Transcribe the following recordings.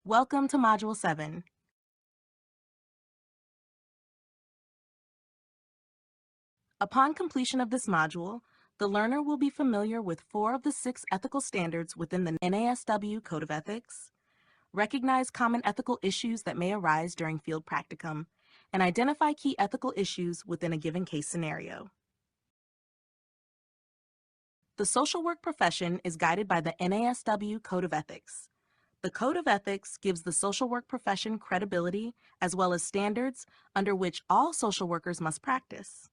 Welcome to Module 7. Upon completion of this module, the learner will be familiar with 4 of the 6 ethical standards within the NASW Code of Ethics, recognize common ethical issues that may arise during field practicum, and identify key ethical issues within a given case scenario. The social work profession is guided by the NASW Code of Ethics. The Code of Ethics gives the social work profession credibility as well as standards under which all social workers must practice.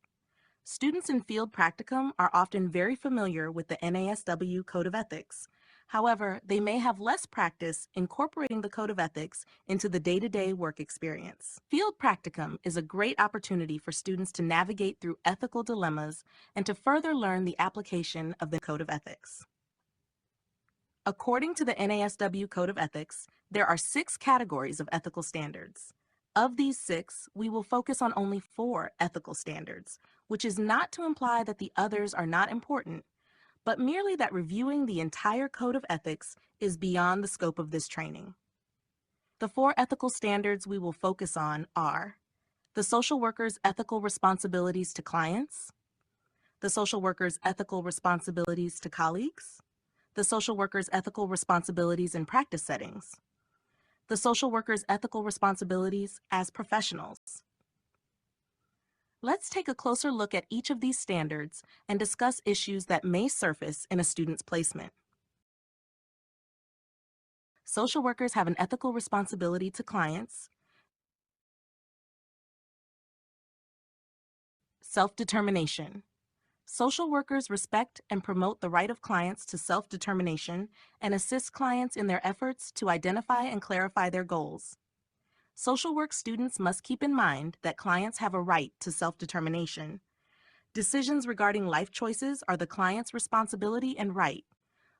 Students in field practicum are often very familiar with the NASW Code of Ethics. However, they may have less practice incorporating the Code of Ethics into the day-to-day work experience. Field practicum is a great opportunity for students to navigate through ethical dilemmas and to further learn the application of the Code of Ethics. According to the NASW Code of Ethics, there are 6 categories of ethical standards. Of these 6, we will focus on only 4 ethical standards, which is not to imply that the others are not important, but merely that reviewing the entire Code of Ethics is beyond the scope of this training. The 4 ethical standards we will focus on are the social worker's ethical responsibilities to clients, the social worker's ethical responsibilities to colleagues, the social worker's ethical responsibilities in practice settings, the social worker's ethical responsibilities as professionals. Let's take a closer look at each of these standards and discuss issues that may surface in a student's placement. Social workers have an ethical responsibility to clients, self-determination. Social workers respect and promote the right of clients to self-determination and assist clients in their efforts to identify and clarify their goals. Social work students must keep in mind that clients have a right to self-determination. Decisions regarding life choices are the client's responsibility and right.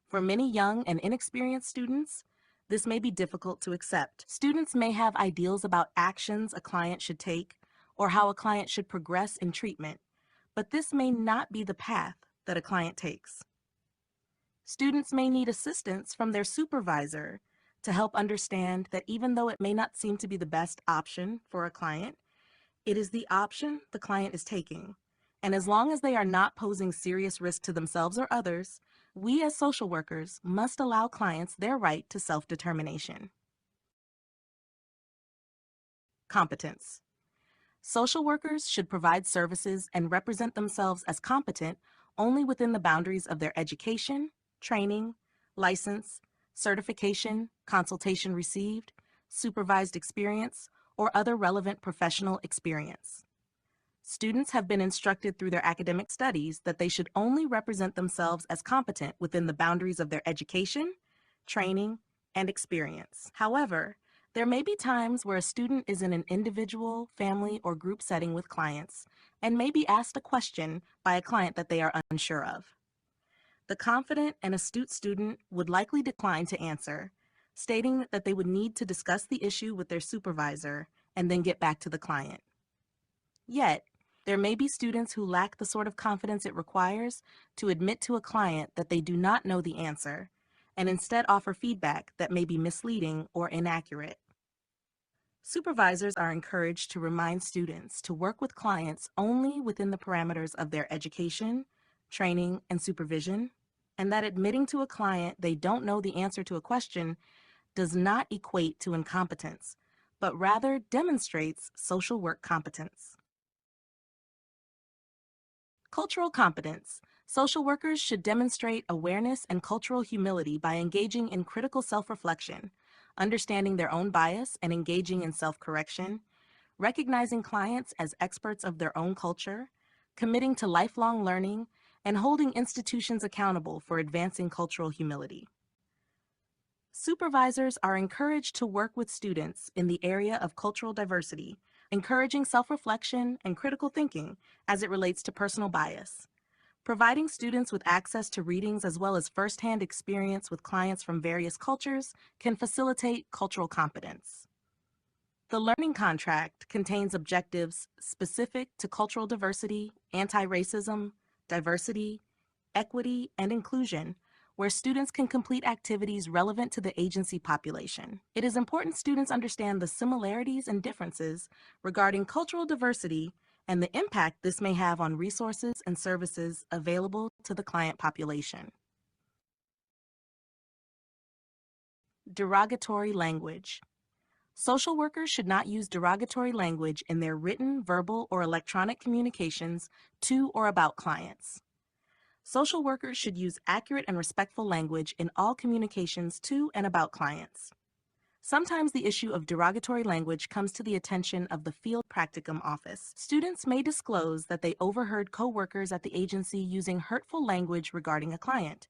For many young and inexperienced students, this may be difficult to accept. Students may have ideals about actions a client should take or how a client should progress in treatment, but this may not be the path that a client takes. Students may need assistance from their supervisor to help understand that even though it may not seem to be the best option for a client, it is the option the client is taking. And as long as they are not posing serious risk to themselves or others, we as social workers must allow clients their right to self-determination. Competence. Social workers should provide services and represent themselves as competent only within the boundaries of their education, training, license, certification, consultation received, supervised experience, or other relevant professional experience. Students have been instructed through their academic studies that they should only represent themselves as competent within the boundaries of their education, training, and experience. However, there may be times where a student is in an individual, family, or group setting with clients and may be asked a question by a client that they are unsure of. The confident and astute student would likely decline to answer, stating that they would need to discuss the issue with their supervisor and then get back to the client. Yet, there may be students who lack the sort of confidence it requires to admit to a client that they do not know the answer and instead offer feedback that may be misleading or inaccurate. Supervisors are encouraged to remind students to work with clients only within the parameters of their education, training, and supervision, and that admitting to a client they don't know the answer to a question does not equate to incompetence, but rather demonstrates social work competence. Cultural competence. Social workers should demonstrate awareness and cultural humility by engaging in critical self-reflection, understanding their own bias and engaging in self-correction, recognizing clients as experts of their own culture, committing to lifelong learning, and holding institutions accountable for advancing cultural humility. Supervisors are encouraged to work with students in the area of cultural diversity, encouraging self-reflection and critical thinking as it relates to personal bias. Providing students with access to readings as well as first-hand experience with clients from various cultures can facilitate cultural competence. The learning contract contains objectives specific to cultural diversity, anti-racism, diversity, equity, and inclusion, where students can complete activities relevant to the agency population. It is important students understand the similarities and differences regarding cultural diversity and the impact this may have on resources and services available to the client population. Derogatory language. Social workers should not use derogatory language in their written, verbal, or electronic communications to or about clients. Social workers should use accurate and respectful language in all communications to and about clients. Sometimes the issue of derogatory language comes to the attention of the field practicum office. Students may disclose that they overheard coworkers at the agency using hurtful language regarding a client.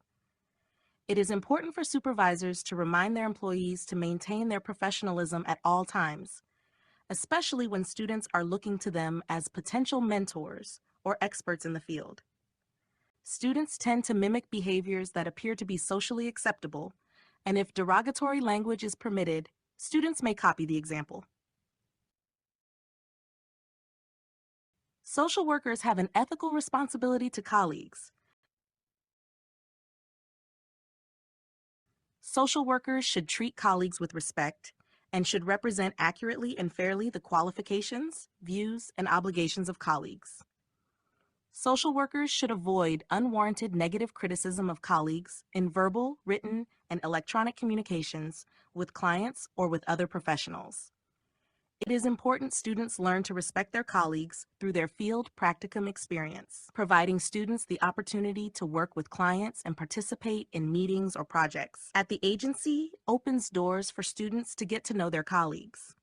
It is important for supervisors to remind their employees to maintain their professionalism at all times, especially when students are looking to them as potential mentors or experts in the field. Students tend to mimic behaviors that appear to be socially acceptable, and if derogatory language is permitted, students may copy the example. Social workers have an ethical responsibility to colleagues. Social workers should treat colleagues with respect and should represent accurately and fairly the qualifications, views, and obligations of colleagues. Social workers should avoid unwarranted negative criticism of colleagues in verbal, written, and electronic communications with clients or with other professionals. It is important students learn to respect their colleagues through their field practicum experience, providing students the opportunity to work with clients and participate in meetings or projects at the agency opens doors for students to get to know their colleagues.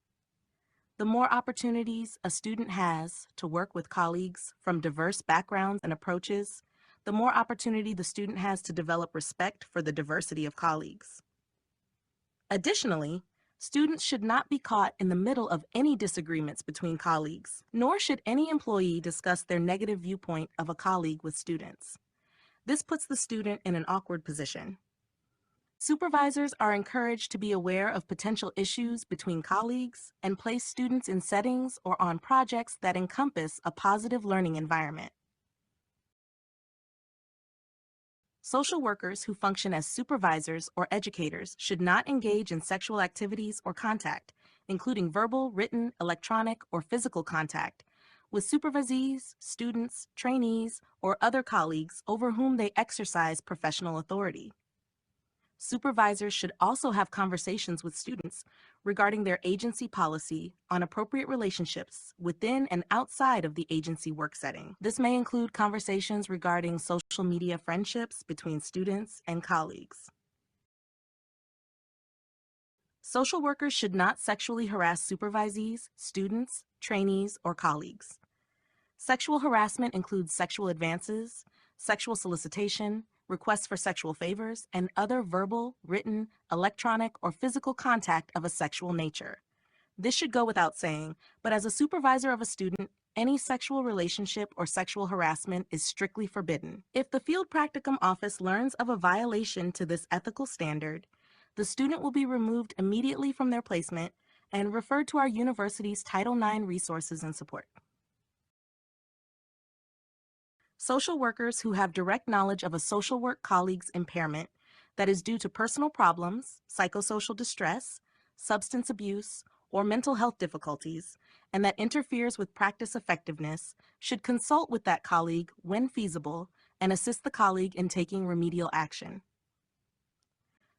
The more opportunities a student has to work with colleagues from diverse backgrounds and approaches, the more opportunity the student has to develop respect for the diversity of colleagues. Additionally, students should not be caught in the middle of any disagreements between colleagues, nor should any employee discuss their negative viewpoint of a colleague with students. This puts the student in an awkward position. Supervisors are encouraged to be aware of potential issues between colleagues and place students in settings or on projects that encompass a positive learning environment. Social workers who function as supervisors or educators should not engage in sexual activities or contact, including verbal, written, electronic, or physical contact, with supervisees, students, trainees, or other colleagues over whom they exercise professional authority. Supervisors should also have conversations with students regarding their agency policy on appropriate relationships within and outside of the agency work setting. This may include conversations regarding social media friendships between students and colleagues. Social workers should not sexually harass supervisees, students, trainees, or colleagues. Sexual harassment includes sexual advances, sexual solicitation, requests for sexual favors, and other verbal, written, electronic, or physical contact of a sexual nature. This should go without saying, but as a supervisor of a student, any sexual relationship or sexual harassment is strictly forbidden. If the field practicum office learns of a violation to this ethical standard, the student will be removed immediately from their placement and referred to our university's Title IX resources and support. Social workers who have direct knowledge of a social work colleague's impairment that is due to personal problems, psychosocial distress, substance abuse, or mental health difficulties, and that interferes with practice effectiveness, should consult with that colleague when feasible and assist the colleague in taking remedial action.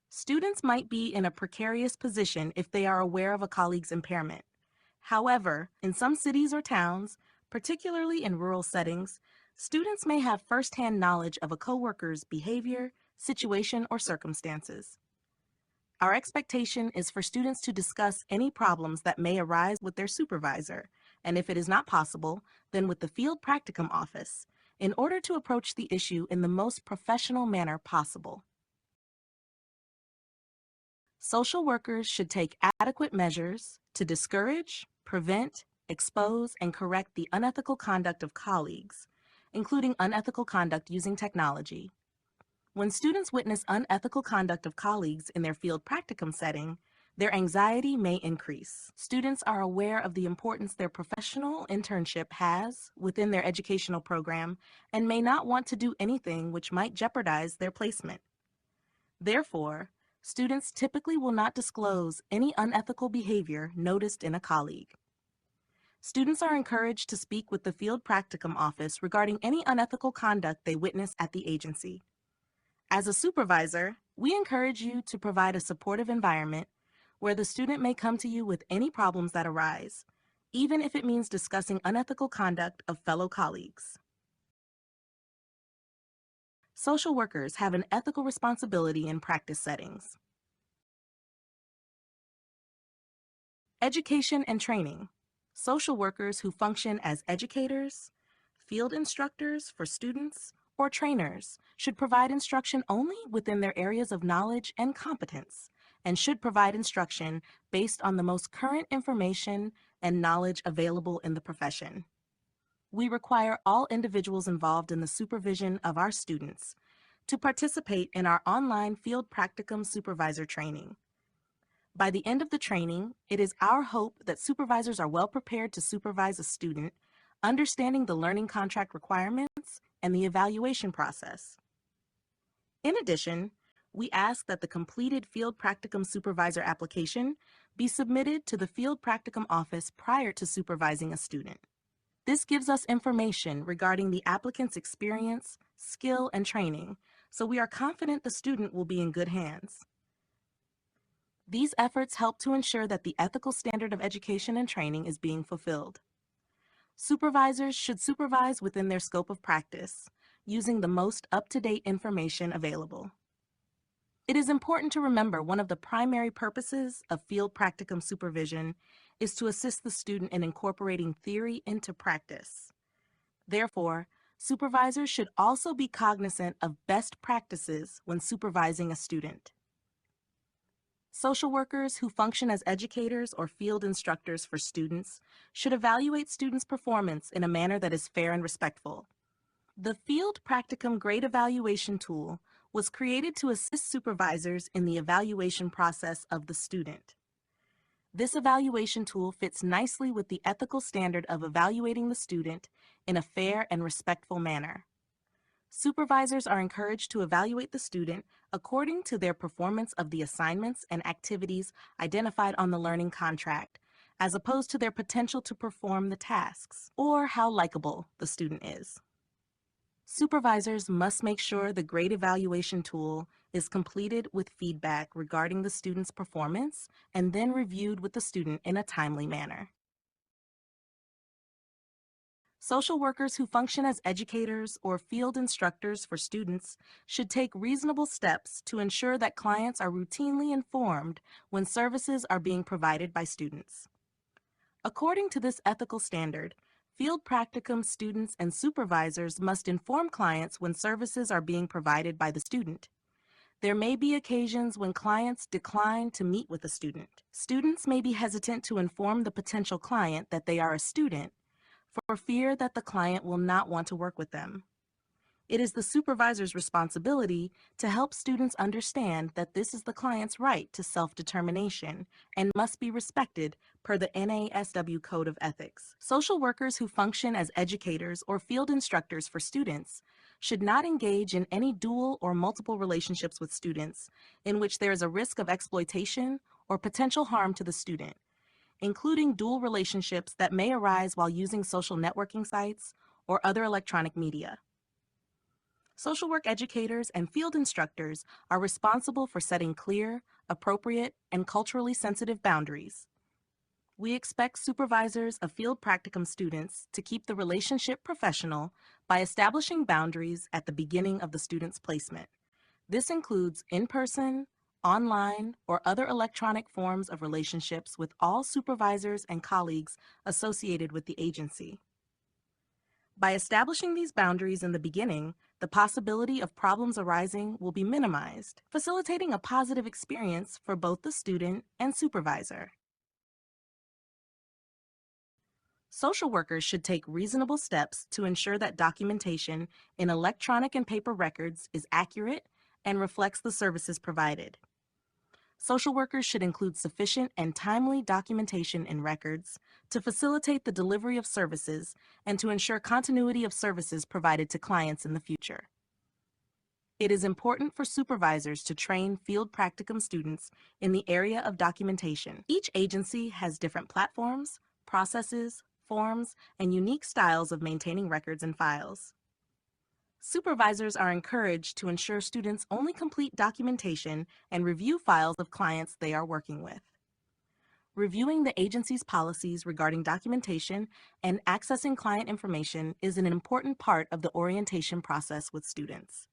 Students might be in a precarious position if they are aware of a colleague's impairment. However, in some cities or towns, particularly in rural settings, students may have firsthand knowledge of a coworker's behavior, situation, or circumstances. Our expectation is for students to discuss any problems that may arise with their supervisor, and if it is not possible, then with the field practicum office, in order to approach the issue in the most professional manner possible. Social workers should take adequate measures to discourage, prevent, expose, and correct the unethical conduct of colleagues, including unethical conduct using technology. When students witness unethical conduct of colleagues in their field practicum setting, their anxiety may increase. Students are aware of the importance their professional internship has within their educational program and may not want to do anything which might jeopardize their placement. Therefore, students typically will not disclose any unethical behavior noticed in a colleague. Students are encouraged to speak with the Field Practicum office regarding any unethical conduct they witness at the agency. As a supervisor, we encourage you to provide a supportive environment where the student may come to you with any problems that arise, even if it means discussing unethical conduct of fellow colleagues. Social workers have an ethical responsibility in practice settings. Education and training. Social workers who function as educators, field instructors for students, or trainers should provide instruction only within their areas of knowledge and competence, and should provide instruction based on the most current information and knowledge available in the profession. We require all individuals involved in the supervision of our students to participate in our online Field Practicum Supervisor training. By the end of the training, it is our hope that supervisors are well prepared to supervise a student, understanding the learning contract requirements and the evaluation process. In addition, we ask that the completed Field Practicum Supervisor application be submitted to the Field Practicum office prior to supervising a student. This gives us information regarding the applicant's experience, skill, and training, so we are confident the student will be in good hands. These efforts help to ensure that the ethical standard of education and training is being fulfilled. Supervisors should supervise within their scope of practice, using the most up-to-date information available. It is important to remember one of the primary purposes of field practicum supervision is to assist the student in incorporating theory into practice. Therefore, supervisors should also be cognizant of best practices when supervising a student. Social workers who function as educators or field instructors for students should evaluate students' performance in a manner that is fair and respectful. The Field Practicum Grade Evaluation Tool was created to assist supervisors in the evaluation process of the student. This evaluation tool fits nicely with the ethical standard of evaluating the student in a fair and respectful manner. Supervisors are encouraged to evaluate the student according to their performance of the assignments and activities identified on the learning contract, as opposed to their potential to perform the tasks, or how likable the student is. Supervisors must make sure the grade evaluation tool is completed with feedback regarding the student's performance and then reviewed with the student in a timely manner. Social workers who function as educators or field instructors for students should take reasonable steps to ensure that clients are routinely informed when services are being provided by students. According to this ethical standard, field practicum students and supervisors must inform clients when services are being provided by the student. There may be occasions when clients decline to meet with a student. Students may be hesitant to inform the potential client that they are a student for fear that the client will not want to work with them. It is the supervisor's responsibility to help students understand that this is the client's right to self-determination and must be respected per the NASW Code of Ethics. Social workers who function as educators or field instructors for students should not engage in any dual or multiple relationships with students in which there is a risk of exploitation or potential harm to the student, including dual relationships that may arise while using social networking sites or other electronic media. Social work educators and field instructors are responsible for setting clear, appropriate, and culturally sensitive boundaries. We expect supervisors of field practicum students to keep the relationship professional by establishing boundaries at the beginning of the student's placement. This includes in-person, online, or other electronic forms of relationships with all supervisors and colleagues associated with the agency. By establishing these boundaries in the beginning, the possibility of problems arising will be minimized, facilitating a positive experience for both the student and supervisor. Social workers should take reasonable steps to ensure that documentation in electronic and paper records is accurate and reflects the services provided. Social workers should include sufficient and timely documentation in records to facilitate the delivery of services and to ensure continuity of services provided to clients in the future. It is important for supervisors to train field practicum students in the area of documentation. Each agency has different platforms, processes, forms, and unique styles of maintaining records and files. Supervisors are encouraged to ensure students only complete documentation and review files of clients they are working with. Reviewing the agency's policies regarding documentation and accessing client information is an important part of the orientation process with students.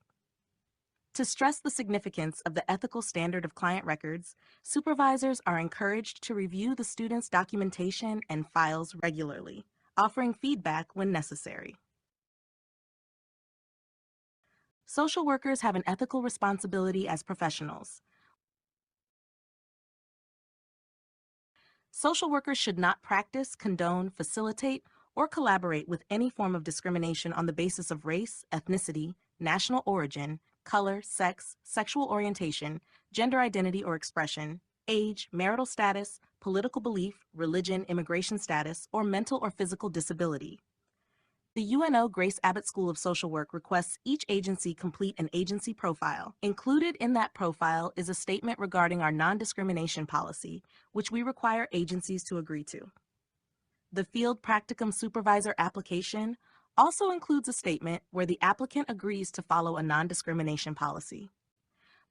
To stress the significance of the ethical standard of client records, supervisors are encouraged to review the students' documentation and files regularly, offering feedback when necessary. Social workers have an ethical responsibility as professionals. Social workers should not practice, condone, facilitate, or collaborate with any form of discrimination on the basis of race, ethnicity, national origin, color, sex, sexual orientation, gender identity or expression, age, marital status, political belief, religion, immigration status, or mental or physical disability. The UNO Grace Abbott School of Social Work requests each agency complete an agency profile. Included in that profile is a statement regarding our non-discrimination policy, which we require agencies to agree to. The Field Practicum Supervisor application also includes a statement where the applicant agrees to follow a non-discrimination policy.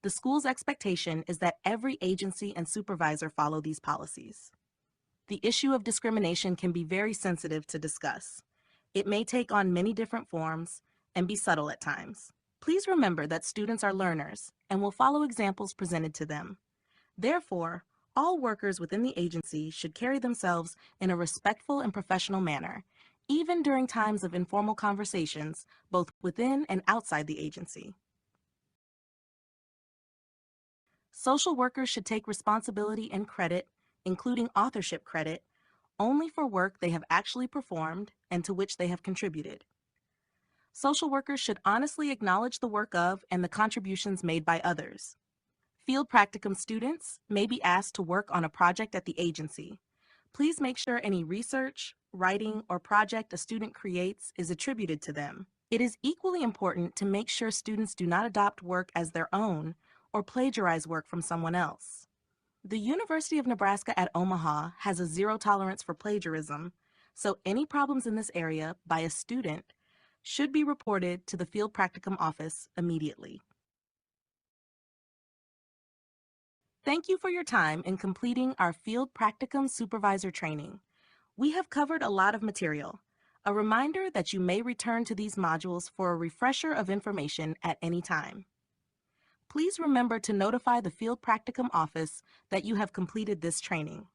The school's expectation is that every agency and supervisor follow these policies. The issue of discrimination can be very sensitive to discuss. It may take on many different forms and be subtle at times. Please remember that students are learners and will follow examples presented to them. Therefore, all workers within the agency should carry themselves in a respectful and professional manner, even during times of informal conversations, both within and outside the agency. Social workers should take responsibility and credit, including authorship credit, only for work they have actually performed and to which they have contributed. Social workers should honestly acknowledge the work of and the contributions made by others. Field practicum students may be asked to work on a project at the agency. Please make sure any research, writing, or project a student creates is attributed to them. It is equally important to make sure students do not adopt work as their own or plagiarize work from someone else. The University of Nebraska at Omaha has a zero tolerance for plagiarism, so any problems in this area by a student should be reported to the Field Practicum office immediately. Thank you for your time in completing our Field Practicum Supervisor training. We have covered a lot of material. A reminder that you may return to these modules for a refresher of information at any time. Please remember to notify the Field Practicum office that you have completed this training.